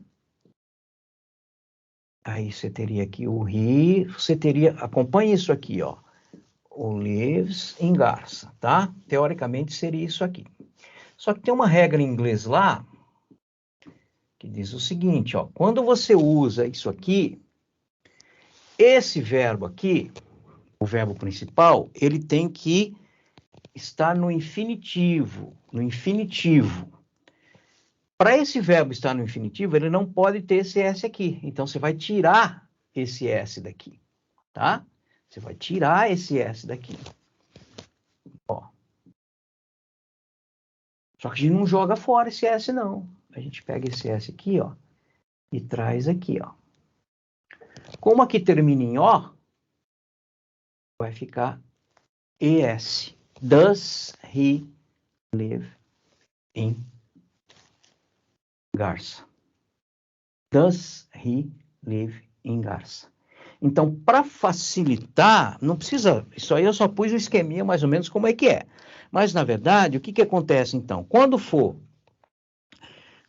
Aí você teria aqui o he, você teria, acompanhe isso aqui, ó. O lives em Garça, tá? Teoricamente seria isso aqui. Só que tem uma regra em inglês lá, que diz o seguinte, ó. Quando você usa isso aqui, esse verbo aqui, o verbo principal, ele tem que estar no infinitivo, Para esse verbo estar no infinitivo, ele não pode ter esse S aqui. Então, você vai tirar esse S daqui, tá? Você vai tirar esse S daqui. Ó. Só que a gente não joga fora esse S, não. A gente pega esse S aqui, ó, e traz aqui, ó. Como aqui termina em O, vai ficar ES. Does he live in Garça? Does he live in Garça? Então, para facilitar, não precisa... Isso aí eu só pus o esqueminha mais ou menos como é que é. Mas, na verdade, o que que acontece, então? Quando for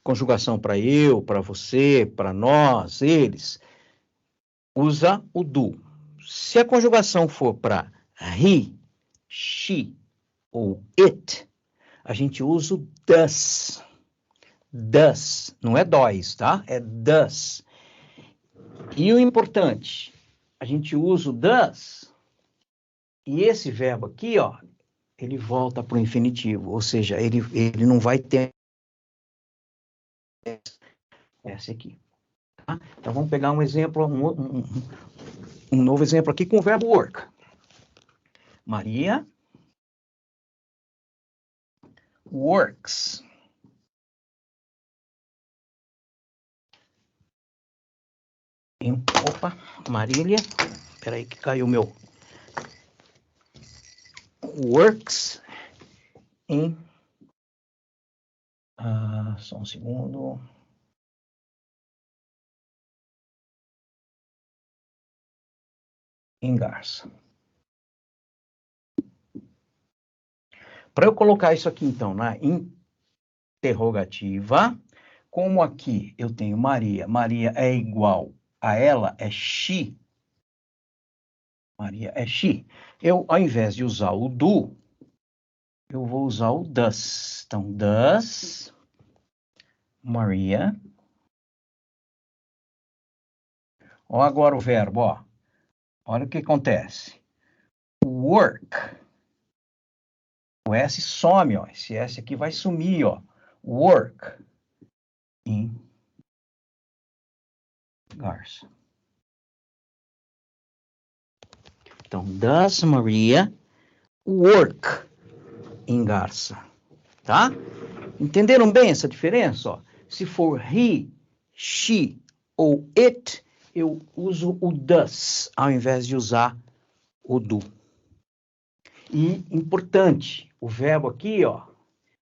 conjugação para eu, para você, para nós, eles, usa o do. Se a conjugação for para he, she ou it, a gente usa o does. Does, não é dois, tá? É does. E o importante, a gente usa o does, e esse verbo aqui, ó, ele volta para o infinitivo, ou seja, ele não vai ter esse aqui. Tá? Então, vamos pegar um exemplo, um novo exemplo aqui com o verbo work. Maria works. Opa, Marília. Espera aí que caiu o meu. Works em... só um segundo. Em Garça. Para eu colocar isso aqui, então, na interrogativa, como aqui eu tenho Maria, Maria é igual a ela, é she. Maria é she. Eu, ao invés de usar o do, eu vou usar o does. Então, does Maria. Ó, agora o verbo, ó. Olha o que acontece. Work. O S some, ó. Esse S aqui vai sumir, ó. Work in Garça. Então, does Maria work in Garça? Tá? Entenderam bem essa diferença? Ó? Se for he, she ou it, eu uso o does ao invés de usar o do. E, importante, o verbo aqui, ó,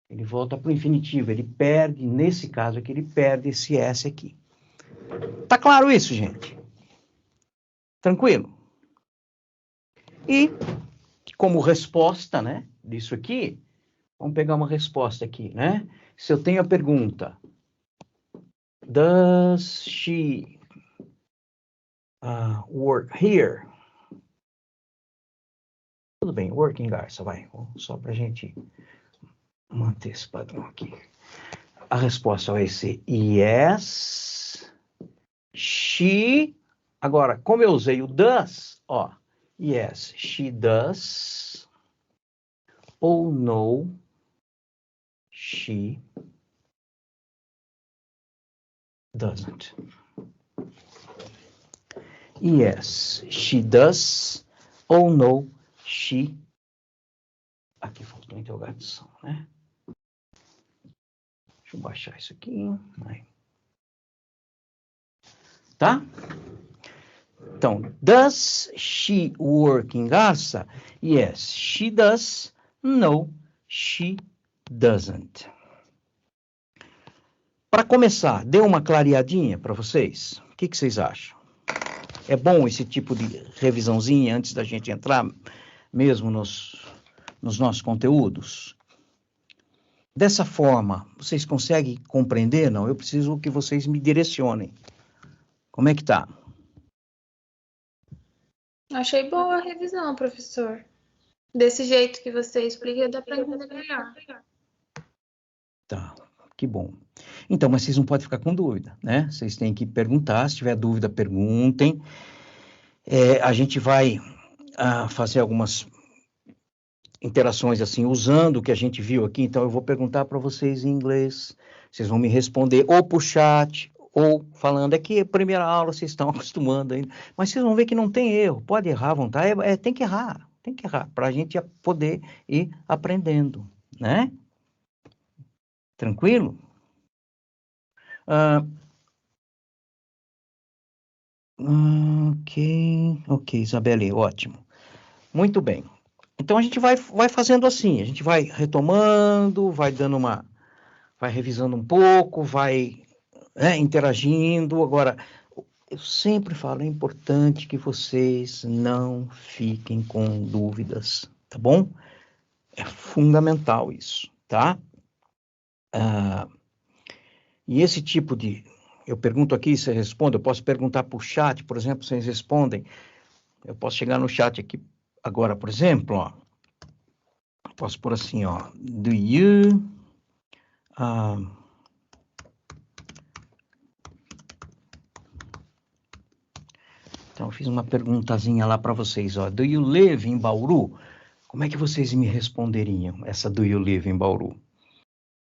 ele volta para o infinitivo, ele perde, nesse caso aqui, ele perde esse S aqui. Tá claro isso, gente? Tranquilo? E, como resposta, né, disso aqui, vamos pegar uma resposta aqui, né? Se eu tenho a pergunta, does she work here? Tudo bem, working Garça, vai. Só para a gente manter esse padrão aqui. A resposta vai ser yes, she. Agora, como eu usei o does, ó, yes, she does, ou no, she doesn't. Yes, she does, ou no, she. Aqui faltou interrogação, né? Deixa eu baixar isso aqui. Aí. Tá? Então, does she work in Garça? Yes, she does. No, she doesn't. Para começar, deu uma clareadinha para vocês? O que vocês acham? É bom esse tipo de revisãozinha antes da gente entrar mesmo nos nossos conteúdos? Dessa forma, vocês conseguem compreender? Não, eu preciso que vocês me direcionem. Como é que tá? Achei boa a revisão, professor. Desse jeito que você explica, dá para entender melhor. Tá, que bom. Então, mas vocês não podem ficar com dúvida, né? Vocês têm que perguntar, se tiver dúvida, perguntem. A gente vai fazer algumas interações assim, usando o que a gente viu aqui. Então, eu vou perguntar para vocês em inglês. Vocês vão me responder ou por chat, ou falando. É que a primeira aula vocês estão acostumando ainda. Mas vocês vão ver que não tem erro. Pode errar à vontade. Tem que errar. Tem que errar. Para a gente poder ir aprendendo, né? Tranquilo? Ok, Isabelle, ótimo. Muito bem. Então, a gente vai fazendo assim, a gente vai retomando, vai revisando um pouco, vai interagindo. Agora, eu sempre falo, é importante que vocês não fiquem com dúvidas, tá bom? É fundamental isso, tá? E esse tipo de... Eu pergunto aqui, você responde. Eu posso perguntar por chat, por exemplo, vocês respondem. Eu posso chegar no chat aqui agora, por exemplo, ó. Posso pôr assim, ó. Do you... Então, eu fiz uma perguntazinha lá para vocês, ó. Do you live in Bauru? Como é que vocês me responderiam essa do you live in Bauru?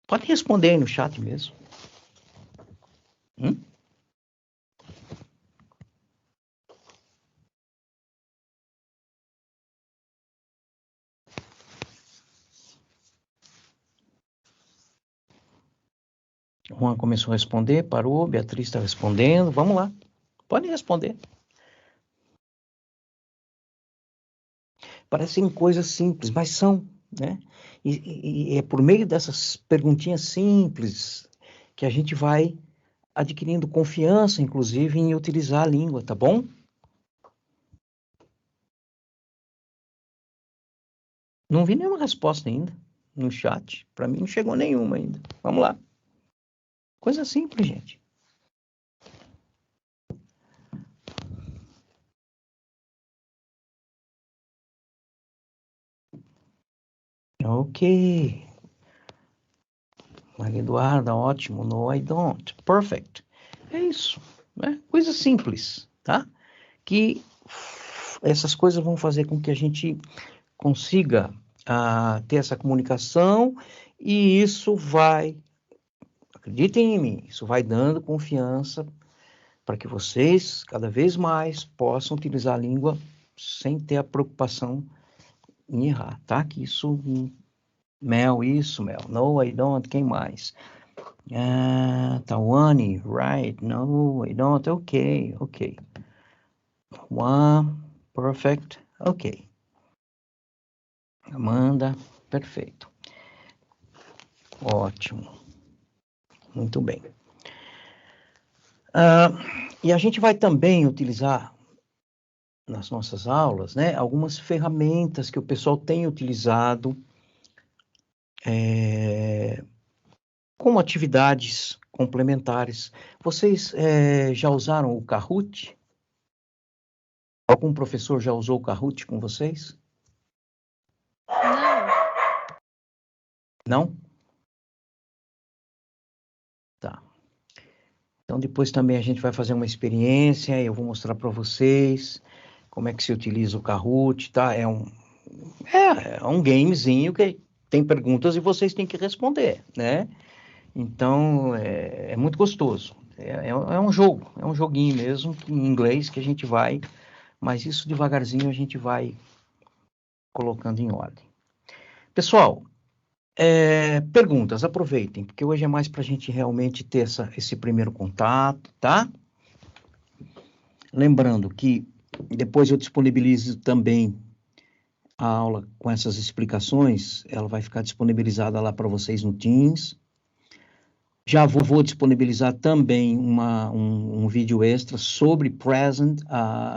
Pode responder aí no chat mesmo. Juan começou a responder, parou, Beatriz está respondendo. Vamos lá. Pode responder. Parecem coisas simples, mas são, né? E é por meio dessas perguntinhas simples que a gente vai adquirindo confiança, inclusive, em utilizar a língua, tá bom? Não vi nenhuma resposta ainda no chat. Para mim não chegou nenhuma ainda. Vamos lá. Coisa simples, gente. Ok. Maria Eduarda, ótimo. No, I don't. Perfect. É isso, né? Coisa simples, tá? Que essas coisas vão fazer com que a gente consiga ter essa comunicação e isso vai, acreditem em mim, isso vai dando confiança para que vocês, cada vez mais, possam utilizar a língua sem ter a preocupação em errar, tá? Que isso... Mel. No, I don't. Quem mais? Tawane, right. No, I don't. Ok. One, perfect. Ok. Amanda, perfeito. Ótimo. Muito bem. E a gente vai também utilizar nas nossas aulas, né, algumas ferramentas que o pessoal tem utilizado como atividades complementares. Vocês já usaram o Kahoot? Algum professor já usou o Kahoot com vocês? Não. Não? Tá. Então, depois também a gente vai fazer uma experiência, eu vou mostrar para vocês como é que se utiliza o Kahoot, tá? É um gamezinho que tem perguntas e vocês têm que responder, né? Então, é muito gostoso. É um jogo, é um joguinho mesmo, em inglês, que a gente vai, mas isso devagarzinho a gente vai colocando em ordem. Pessoal, perguntas, aproveitem, porque hoje é mais para a gente realmente ter esse primeiro contato, tá? Lembrando que depois eu disponibilizo também a aula com essas explicações, ela vai ficar disponibilizada lá para vocês no Teams. Já vou disponibilizar também um vídeo extra sobre present,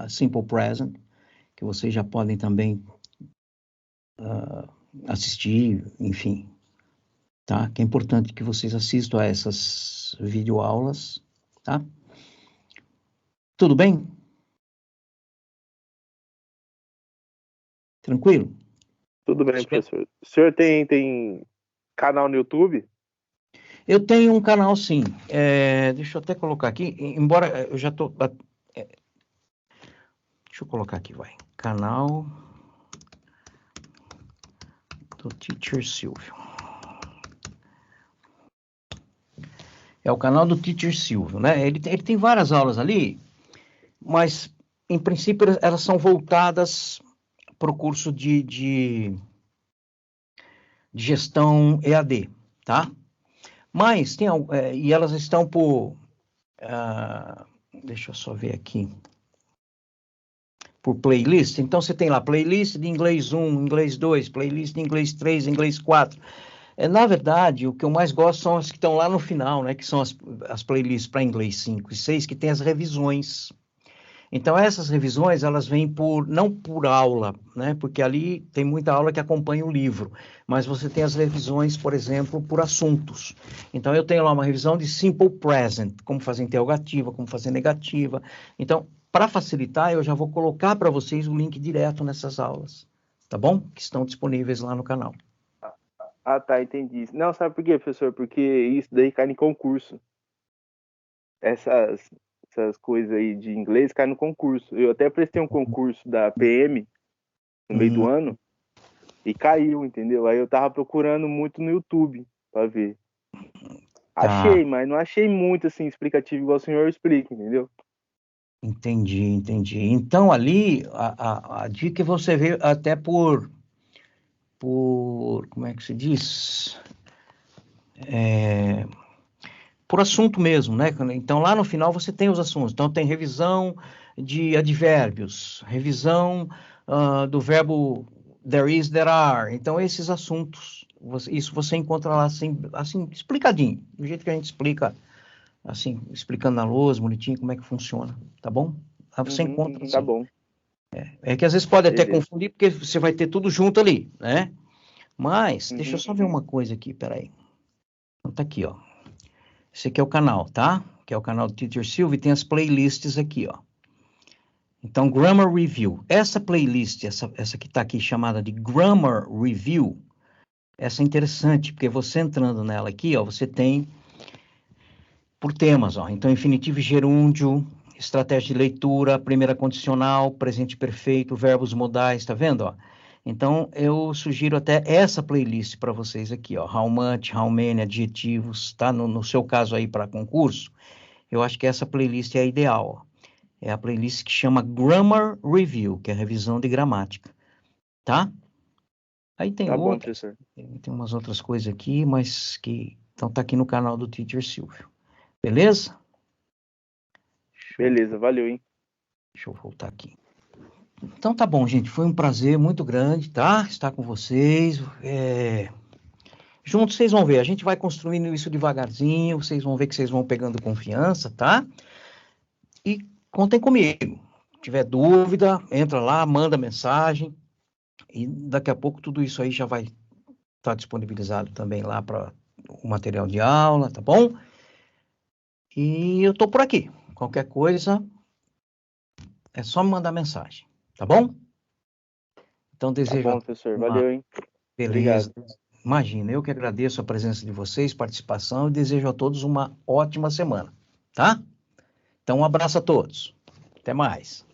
Simple Present, que vocês já podem também assistir, enfim, tá? Que é importante que vocês assistam a essas videoaulas, tá? Tudo bem? Tranquilo? Tudo bem, professor. O senhor tem canal no YouTube? Eu tenho um canal, sim. Deixa eu até colocar aqui, embora eu já estou... deixa eu colocar aqui, vai. Canal do Teacher Silvio. É o canal do Teacher Silvio, né? Ele tem várias aulas ali, mas, em princípio, elas são voltadas para o curso de gestão EAD, tá? Mas e elas estão por... deixa eu só ver aqui. Por playlist. Então, você tem lá playlist de inglês 1, inglês 2, playlist de inglês 3, inglês 4. Na verdade, o que eu mais gosto são as que estão lá no final, né? Que são as playlists para inglês 5 e 6, que tem as revisões. Então, essas revisões, elas vêm não por aula, né? Porque ali tem muita aula que acompanha o livro. Mas você tem as revisões, por exemplo, por assuntos. Então, eu tenho lá uma revisão de Simple Present, como fazer interrogativa, como fazer negativa. Então, para facilitar, eu já vou colocar para vocês o link direto nessas aulas, tá bom? Que estão disponíveis lá no canal. Ah, tá, entendi. Não, sabe por quê, professor? Porque isso daí cai em concurso. Essas coisas aí de inglês caem no concurso. Eu até prestei um concurso da PM no meio do ano e caiu, entendeu? Aí eu tava procurando muito no YouTube pra ver. Achei, mas não achei muito assim explicativo igual o senhor explica, entendeu? Entendi. Então, ali, a dica é você ver até por como é que se diz? Por assunto mesmo, né? Então, lá no final você tem os assuntos. Então, tem revisão de advérbios, revisão do verbo there is, there are. Então, esses assuntos, isso você encontra lá assim, explicadinho, do jeito que a gente explica, assim, explicando na lousa, bonitinho, como é que funciona, tá bom? Aí você encontra assim. Tá bom. É que às vezes pode até Beleza. confundir, porque você vai ter tudo junto ali, né? Mas, deixa eu só ver uma coisa aqui, peraí. Então, tá aqui, ó. Esse aqui é o canal, tá? Que é o canal do Teacher Silvio e tem as playlists aqui, ó. Então, Grammar Review. Essa playlist, essa que tá aqui chamada de Grammar Review, essa é interessante, porque você entrando nela aqui, ó, você tem por temas, ó. Então, infinitivo e gerúndio, estratégia de leitura, primeira condicional, presente perfeito, verbos modais, tá vendo, ó? Então, eu sugiro até essa playlist para vocês aqui, ó. How much, how many, adjetivos, tá? No seu caso aí para concurso, eu acho que essa playlist é a ideal, ó. É a playlist que chama Grammar Review, que é a revisão de gramática, tá? Aí tem Tá bom, outras, professor. tem umas outras coisas aqui, mas que... Então, tá aqui no canal do Teacher Silvio. Beleza? Beleza, valeu, hein? Deixa eu voltar aqui. Então tá bom, gente. Foi um prazer muito grande, tá? Estar com vocês. Juntos vocês vão ver. A gente vai construindo isso devagarzinho. Vocês vão ver que vocês vão pegando confiança, tá? E contem comigo. tiver dúvida, entra lá, manda mensagem. E daqui a pouco tudo isso aí já vai estar disponibilizado também lá para o material de aula, tá bom? E eu tô por aqui. Qualquer coisa, é só me mandar mensagem, tá bom? Então, Tá desejo bom, professor. Valeu, hein? beleza. Obrigado. Imagina, eu que agradeço a presença de vocês, participação, e desejo a todos uma ótima semana, tá? Então, um abraço a todos. Até mais.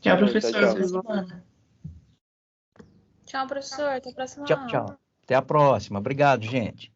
Tchau, Tchau, professor. tchau. Boa semana. Tchau, professor. Até a próxima Tchau, aula. tchau. Até a próxima. Obrigado, gente.